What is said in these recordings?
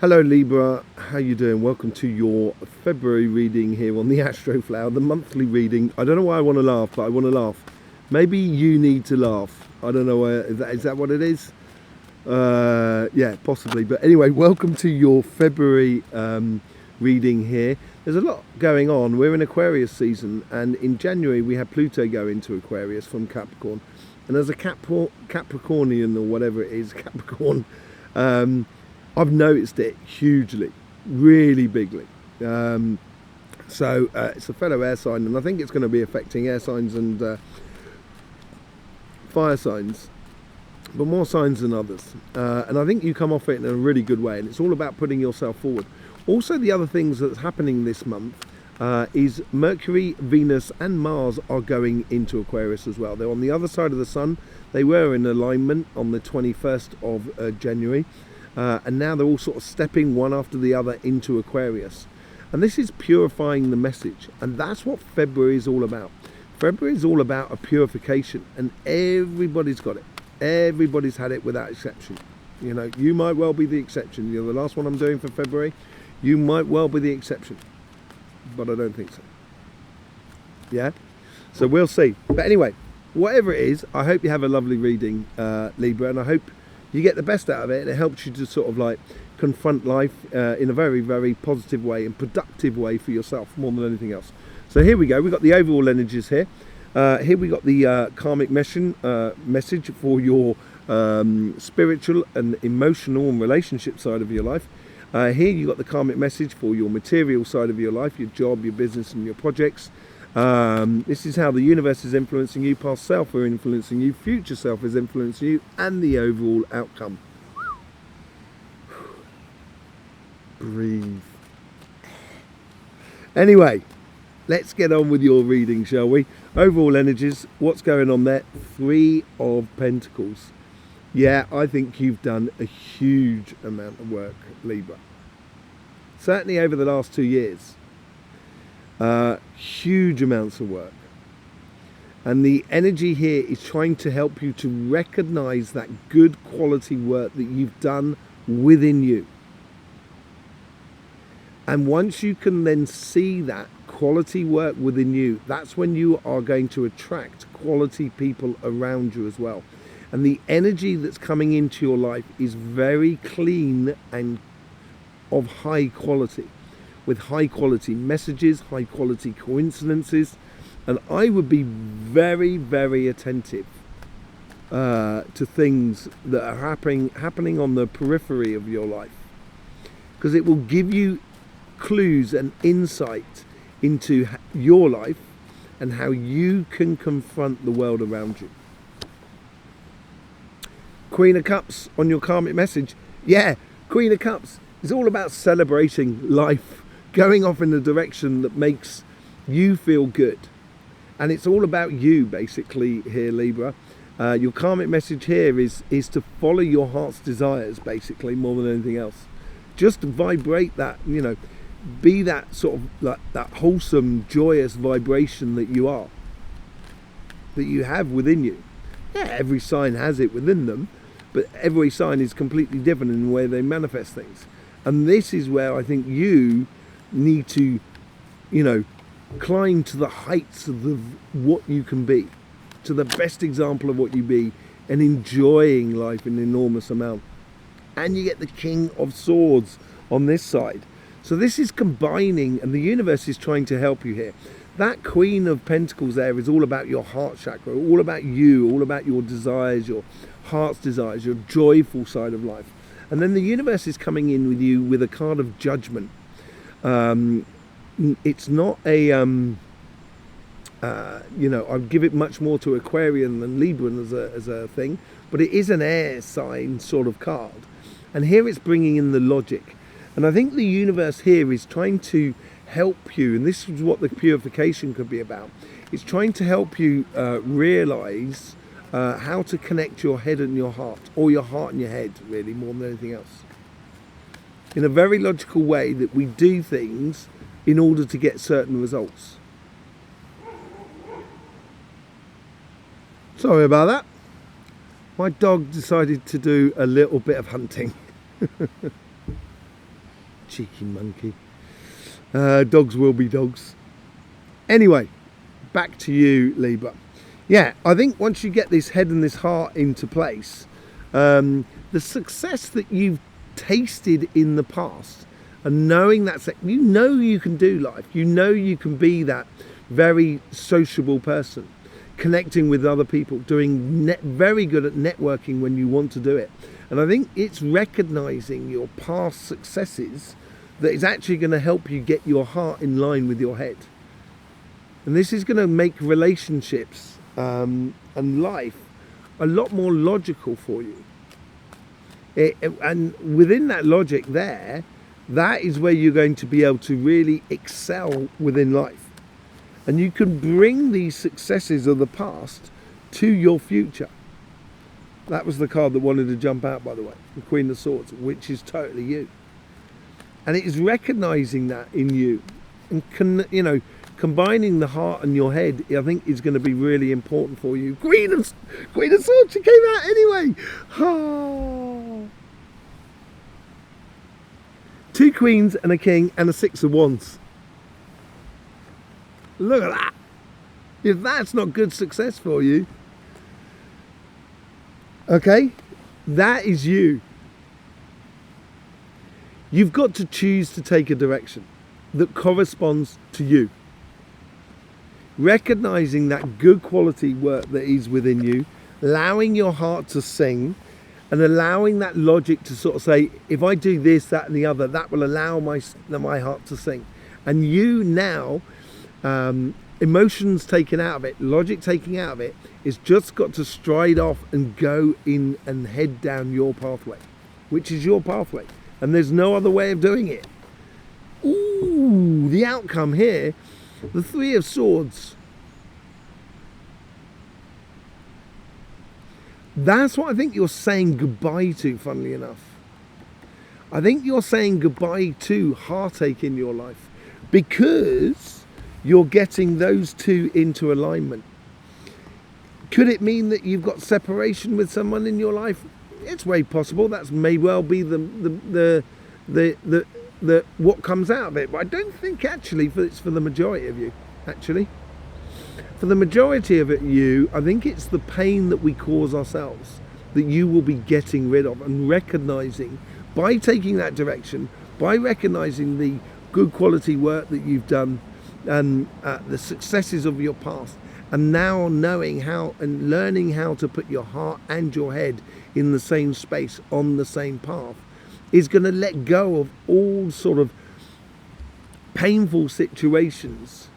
Hello Libra, how you doing? Welcome to your February reading here on the Astroflower, the monthly reading. I don't know why I want to laugh, but I want to laugh. Maybe you need to laugh. I don't know, is that what it is? Yeah, possibly. But anyway, welcome to your February reading here. There's a lot going on. We're in Aquarius season, and in January we had Pluto go into Aquarius from Capricorn. And as a Capricornian, or whatever it is, Capricorn, I've noticed it hugely, really bigly. It's a fellow air sign, and I think it's going to be affecting air signs and fire signs, but more signs than others. And I think you come off it in a really good way, and it's all about putting yourself forward. Also, the other things that's happening this month is Mercury, Venus and Mars are going into Aquarius as well. They're on the other side of the sun. They were in alignment on the 21st of January. And now they're all sort of stepping one after the other into Aquarius. And this is purifying the message. And that's what February is all about. February is all about a purification. And everybody's got it. Everybody's had it without exception. You know, you might well be the exception. You know, the last one I'm doing for February, you might well be the exception. But I don't think so. Yeah? So we'll see. But anyway, whatever it is, I hope you have a lovely reading, Libra. And I hope you get the best out of it, and it helps you to sort of like confront life in a very, very positive way and productive way for yourself more than anything else. So here we go. We've got the overall energies here. Here we got the karmic message for your spiritual and emotional and relationship side of your life. Here you got the karmic message for your material side of your life, your job, your business and your projects. This is how the universe is influencing you, past self are influencing you, future self is influencing you, and the overall outcome. Breathe. Anyway, let's get on with your reading, shall we? Overall energies, what's going on there? 3 of Pentacles. Yeah, I think you've done a huge amount of work, Libra. Certainly over the last 2 years. Huge amounts of work, and the energy here is trying to help you to recognize that good quality work that you've done within you. And once you can then see that quality work within you, that's when you are going to attract quality people around you as well. And the energy that's coming into your life is very clean and of high quality, with high quality messages, high quality coincidences. And I would be very, very attentive to things that are happening on the periphery of your life, because it will give you clues and insight into your life and how you can confront the world around you. Queen of Cups on your karmic message. Yeah, Queen of Cups is all about celebrating life, going off in the direction that makes you feel good. And it's all about you, basically, here, Libra. Your karmic message here is to follow your heart's desires, basically, more than anything else. Just vibrate that, you know, be that sort of like that wholesome, joyous vibration that you are, that you have within you. Yeah, every sign has it within them, but every sign is completely different in the way they manifest things. And this is where I think you need to, you know, climb to the heights of what you can be, to the best example of what you be, and enjoying life in an enormous amount. And you get the King of Swords on this side. So this is combining, and the universe is trying to help you here. That Queen of Pentacles there is all about your heart chakra, all about you, all about your desires, your heart's desires, your joyful side of life. And then the universe is coming in with you with a card of judgment. It's not a, you know, I'd give it much more to Aquarian than Libra as a thing, but it is an air sign sort of card. And here it's bringing in the logic. And I think the universe here is trying to help you, and this is what the purification could be about. It's trying to help you realize how to connect your head and your heart, or your heart and your head, really, more than anything else. In a very logical way that we do things in order to get certain results. Sorry about that. My dog decided to do a little bit of hunting. Cheeky monkey. Dogs will be dogs. Anyway, back to you, Libra. Yeah, I think once you get this head and this heart into place, the success that you've tasted in the past, and knowing that you know you can do life, you know you can be that very sociable person, connecting with other people, doing very good at networking when you want to do it. And I think it's recognizing your past successes that is actually going to help you get your heart in line with your head. And this is going to make relationships and life a lot more logical for you. And within that logic there, that is where you're going to be able to really excel within life. And you can bring these successes of the past to your future. That was the card that wanted to jump out, by the way, the Queen of Swords, which is totally you. And it is recognizing that in you, and combining the heart and your head, I think, is going to be really important for you. Queen of Swords, she came out anyway. Oh. 2 queens and a king and a 6 of wands. Look at that. If that's not good success for you, okay, that is you. You've got to choose to take a direction that corresponds to you. Recognizing that good quality work that is within you, allowing your heart to sing, and allowing that logic to sort of say, if I do this, that and the other, that will allow my heart to sing. And you now, emotions taken out of it, logic taken out of it, is just got to stride off and go in and head down your pathway, which is your pathway. And there's no other way of doing it. Ooh, the outcome here, the 3 of Swords. That's what I think you're saying goodbye to, funnily enough. I think you're saying goodbye to heartache in your life because you're getting those two into alignment. Could it mean that you've got separation with someone in your life? It's very possible. That may well be the what comes out of it. But I don't think actually it's for the majority of you. Actually, for the majority of you, I think it's the pain that we cause ourselves that you will be getting rid of, and recognizing by taking that direction, by recognizing the good quality work that you've done and the successes of your past, and now knowing how and learning how to put your heart and your head in the same space on the same path, is going to let go of all sort of painful situations,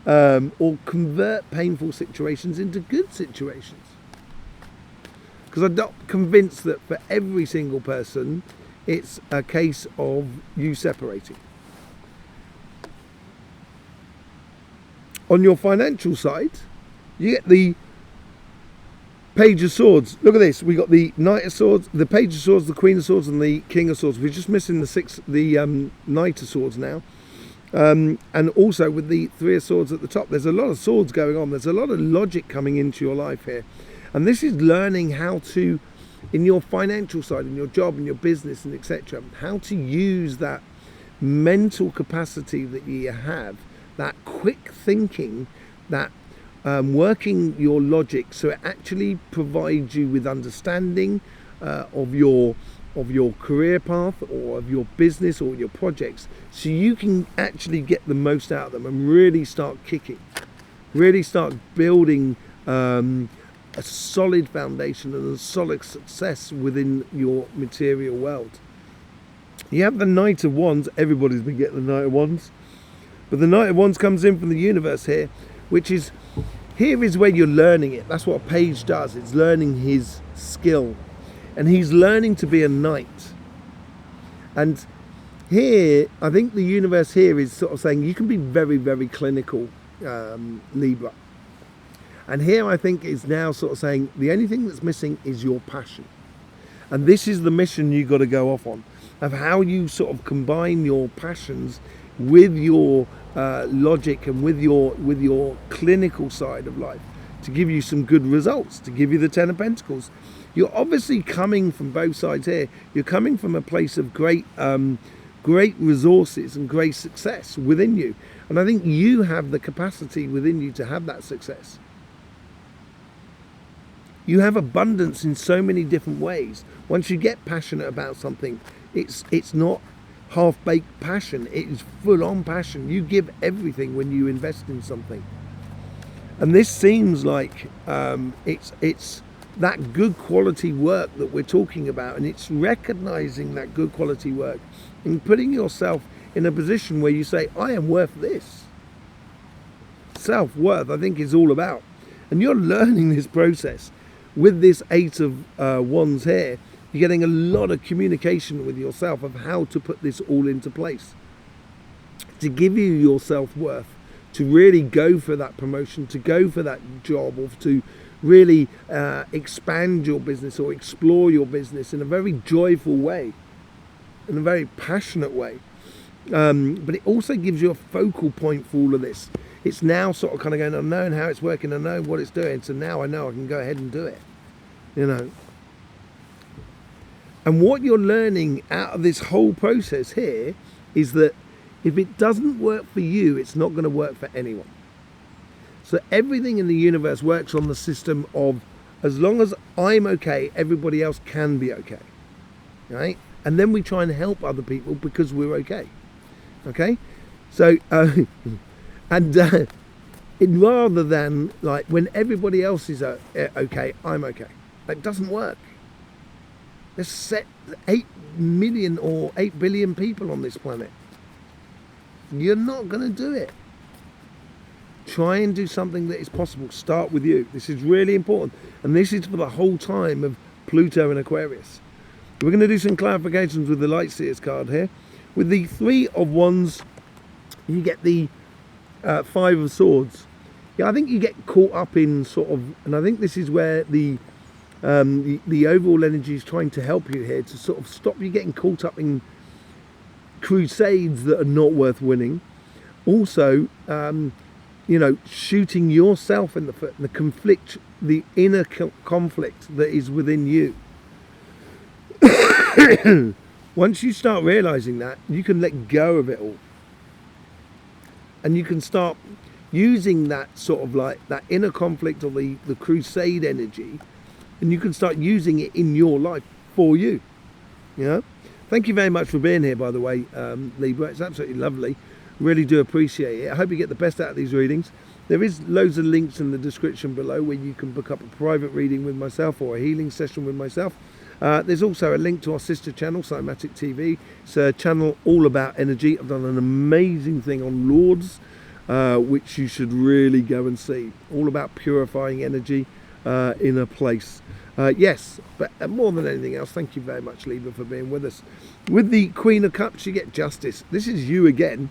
or convert painful situations into good situations. Because I'm not convinced that for every single person it's a case of you separating. On your financial side, you get the Page of Swords. Look at this. We got the Knight of Swords, the Page of Swords, the Queen of Swords, and the King of Swords. We're just missing the Knight of Swords now. And also with the 3 of Swords at the top, there's a lot of swords going on. There's a lot of logic coming into your life here. And this is learning how to, in your financial side, in your job, in your business, and etc., how to use that mental capacity that you have, that quick thinking, that working your logic, so it actually provides you with understanding of your career path, or of your business, or your projects, so you can actually get the most out of them and really start kicking, really start building a solid foundation and a solid success within your material world. You have the Knight of Wands. Everybody's been getting the Knight of Wands, but the Knight of Wands comes in from the universe here, which is, here is where you're learning it. That's what a page does. It's learning his skill, and he's learning to be a knight. And here, I think the universe here is sort of saying you can be very, very clinical, Libra. And here I think is now sort of saying the only thing that's missing is your passion. And this is the mission you got to go off on, of how you sort of combine your passions with your logic and with your clinical side of life to give you some good results, to give you the 10 of Pentacles. You're obviously coming from both sides here. You're coming from a place of great great resources and great success within you. And I think you have the capacity within you to have that success. You have abundance in so many different ways. Once you get passionate about something, it's not half-baked passion, it is full-on passion. You give everything when you invest in something. And this seems like it's that good quality work that we're talking about, and it's recognizing that good quality work and putting yourself in a position where you say, I am worth this. Self-worth, I think, is all about. And you're learning this process with this Eight of Wands here. You're getting a lot of communication with yourself of how to put this all into place, to give you your self-worth, to really go for that promotion, to go for that job, or to really expand your business or explore your business in a very joyful way, in a very passionate way. But it also gives you a focal point for all of this. It's now sort of kind of going, I know how it's working, I know what it's doing, so now I know I can go ahead and do it, you know. And what you're learning out of this whole process here is that if it doesn't work for you, it's not going to work for anyone. So everything in the universe works on the system of, as long as I'm okay, everybody else can be okay, right? And then we try and help other people because we're okay, okay? So, rather than like when everybody else is okay, I'm okay. That doesn't work. There's set 8 million or 8 billion people on this planet. You're not going to do it. Try and do something that is possible. Start with you. This is really important. And this is for the whole time of Pluto and Aquarius. We're going to do some clarifications with the Light Seers card here. With the Three of Wands, you get the Five of Swords. Yeah, I think you get caught up in sort of, and I think this is where the overall energy is trying to help you here, to sort of stop you getting caught up in crusades that are not worth winning. Also, you know, shooting yourself in the foot, the conflict, the inner conflict that is within you. Once you start realizing that, you can let go of it all. And you can start using that sort of like that inner conflict or the crusade energy, and you can start using it in your life for you. You know? Thank you very much for being here, by the way, Libra. It's absolutely lovely. Really do appreciate it. I hope you get the best out of these readings. There is loads of links in the description below where you can book up a private reading with myself or a healing session with myself. There's also a link to our sister channel, Cymatic TV. It's a channel all about energy. I've done an amazing thing on Lords, which you should really go and see. All about purifying energy in a place. Yes, but more than anything else, thank you very much, Libra, for being with us. With the Queen of Cups, you get Justice. This is you again.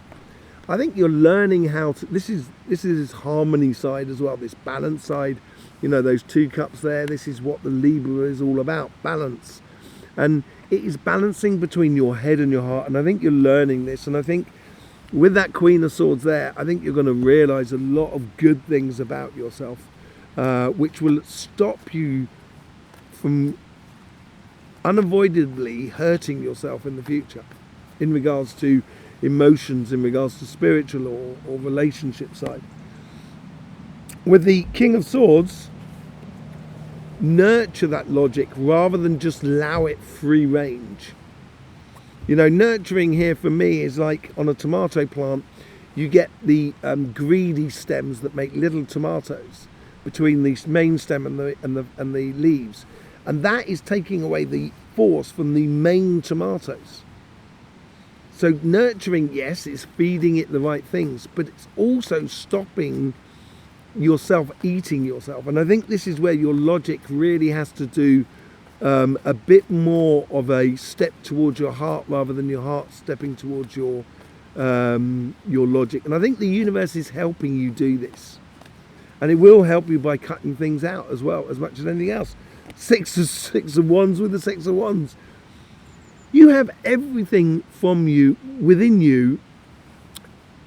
I think you're learning how to, this is harmony side as well, this balance side. You know, those two cups there, this is what the Libra is all about, balance. And it is balancing between your head and your heart. And I think you're learning this. And I think with that Queen of Swords there, I think you're going to realize a lot of good things about yourself, which will stop you from unavoidably hurting yourself in the future in regards to emotions, in regards to spiritual or relationship side. With the King of Swords, nurture that logic rather than just allow it free range. You know, nurturing here for me is like on a tomato plant, you get the greedy stems that make little tomatoes between the main stem and the leaves. And that is taking away the force from the main tomatoes. So nurturing, yes, it's feeding it the right things, but it's also stopping yourself eating yourself. And I think this is where your logic really has to do a bit more of a step towards your heart rather than your heart stepping towards your logic. And I think the universe is helping you do this. And it will help you by cutting things out as well, as much as anything else. Six of Wands with the Six of Wands. You have everything from you, within you,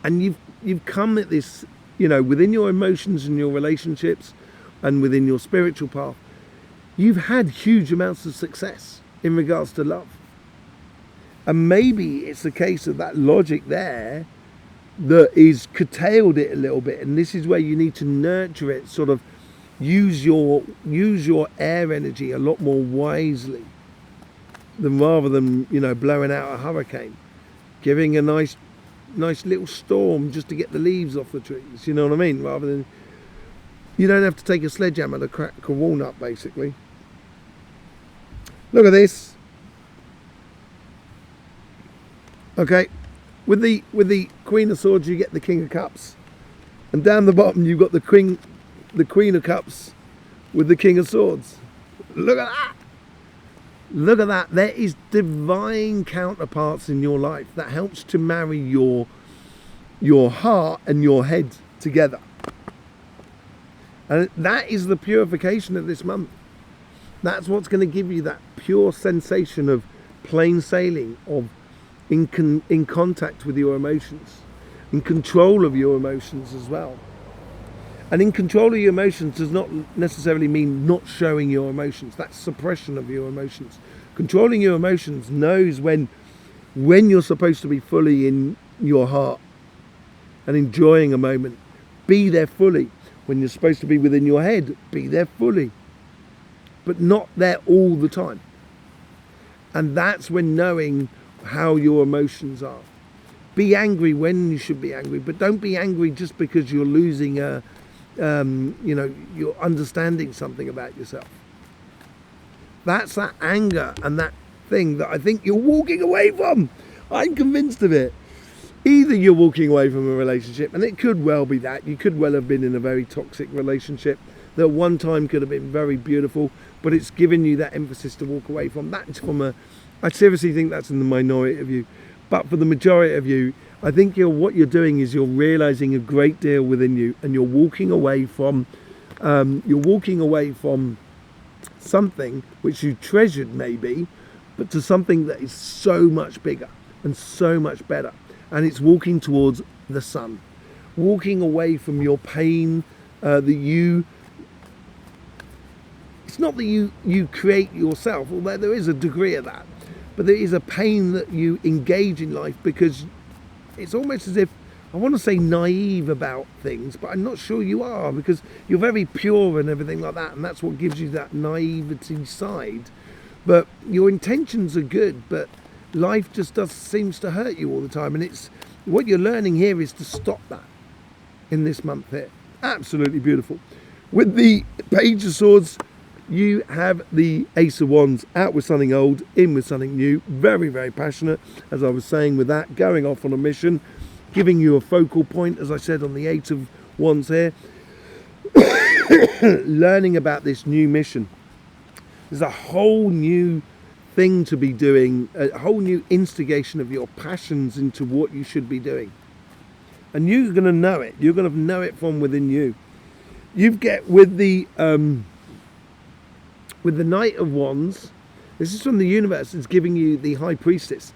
and you've come at this, you know, within your emotions and your relationships and within your spiritual path. You've had huge amounts of success in regards to love. And maybe it's a case of that logic there that is curtailed it a little bit, and this is where you need to nurture it, sort of use your air energy a lot more wisely, than rather than, you know, blowing out a hurricane, giving a nice little storm just to get the leaves off the trees, you know what I mean, rather than, you don't have to take a sledgehammer to crack a walnut, basically. Look at this. Okay, with the Queen of Swords you get the King of Cups, and down the bottom you've got the Queen of Cups with the King of Swords. Look at that. Look at that. There is divine counterparts in your life that helps to marry your heart and your head together. And that is the purification of this month. That's what's going to give you that pure sensation of plain sailing, of in contact with your emotions, in control of your emotions as well. And in control of your emotions does not necessarily mean not showing your emotions. That's suppression of your emotions. Controlling your emotions knows when you're supposed to be fully in your heart and enjoying a moment. Be there fully. When you're supposed to be within your head, be there fully. But not there all the time. And that's when knowing how your emotions are. Be angry when you should be angry, but don't be angry just because you're losing you're understanding something about yourself. That's that anger and that thing that I think you're walking away from. I'm convinced of it. Either you're walking away from a relationship, and it could well be that. You could well have been in a very toxic relationship that at one time could have been very beautiful, but it's given you that emphasis to walk away from. That's I seriously think that's in the minority of you. But for the majority of you, I think what you're doing is you're realizing a great deal within you, and you're walking away from something which you treasured maybe, but to something that is so much bigger and so much better. And it's walking towards the sun, walking away from your pain it's not that you create yourself, although there is a degree of that, but there is a pain that you engage in life because it's almost as if, I want to say naive about things, but I'm not sure you are, because you're very pure and everything like that, and that's what gives you that naivety side. But your intentions are good, but life just seems to hurt you all the time, and it's what you're learning here is to stop that in this month here. Absolutely beautiful. With the Page of Swords, you have the Ace of Wands, out with something old, in with something new. Very, very passionate, as I was saying with that, going off on a mission, giving you a focal point, as I said on the Eight of Wands here. Learning about this new mission. There's a whole new thing to be doing, a whole new instigation of your passions into what you should be doing. And you're going to know it. You're going to know it from within you. You get with the Knight of Wands, this is from the universe. It's giving you the High Priestess.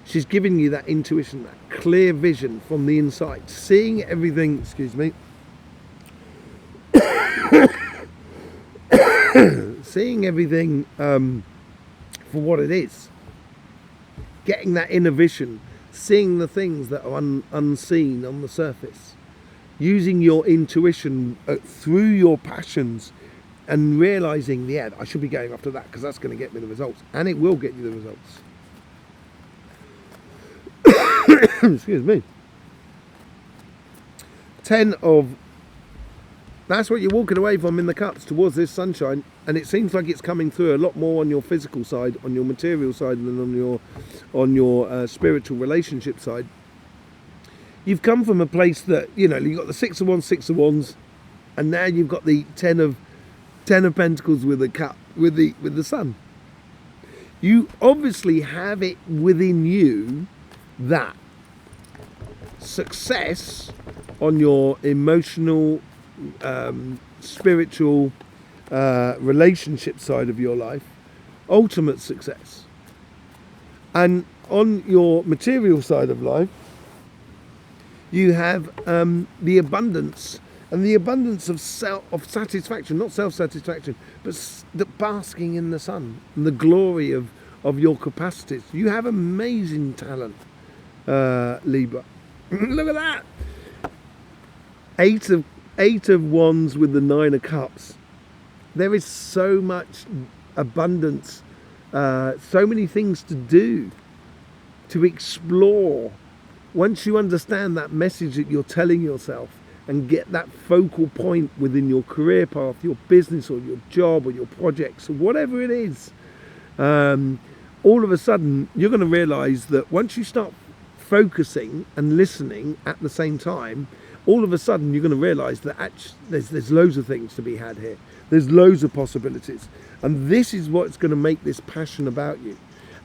She's giving you that intuition, that clear vision from the inside, seeing everything, seeing everything for what it is, getting that inner vision, seeing the things that are unseen on the surface, using your intuition through your passions, and realizing, yeah, I should be going after that because that's going to get me the results, and it will get you the results. Excuse me. 10 of, that's what you're walking away from in the cups towards this sunshine, and it seems like it's coming through a lot more on your physical side, on your material side, than on your spiritual relationship side. You've come from a place that, you know, you've got the Six of Wands, and now you've got the Ten of Pentacles with the cup, with the sun. You obviously have it within you that success on your emotional, spiritual, relationship side of your life, ultimate success. And on your material side of life, you have the abundance, and the abundance of satisfaction, not self-satisfaction, but the basking in the sun and the glory of of your capacities. You have amazing talent, Libra. Look at that. Eight of Wands with the Nine of Cups. There is so much abundance, so many things to do, to explore. Once you understand that message that you're telling yourself and get that focal point within your career path, your business or your job or your projects or whatever it is, all of a sudden you're going to realize that once you start focusing and listening at the same time, all of a sudden you're going to realize that actually there's loads of things to be had here. There's loads of possibilities. And this is what's going to make this passion about you.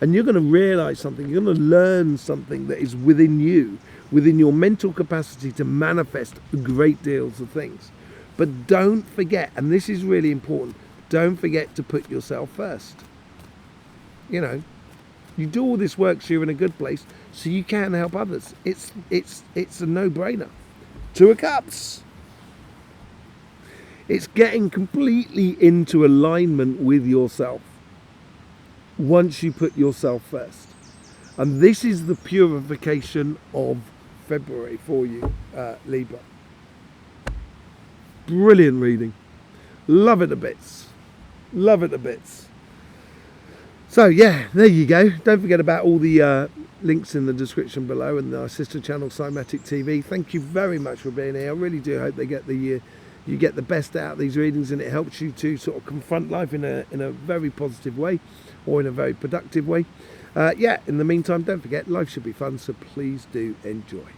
And you're going to realize something, you're going to learn something that is within you, within your mental capacity to manifest great deals of things. But don't forget, and this is really important, don't forget to put yourself first. You know, you do all this work so you're in a good place, so you can help others. It's a no-brainer. Two of Cups. It's getting completely into alignment with yourself once you put yourself first. And this is the purification of February for you, Libra. Brilliant reading. Love it a bits. Love it a bits. So yeah, there you go. Don't forget about all the links in the description below and our sister channel Cymatic TV. Thank you very much for being here. I really do hope they get you get the best out of these readings, and it helps you to sort of confront life in a very positive way, or in a very productive way. Yeah, in the meantime, don't forget, life should be fun, so please do enjoy.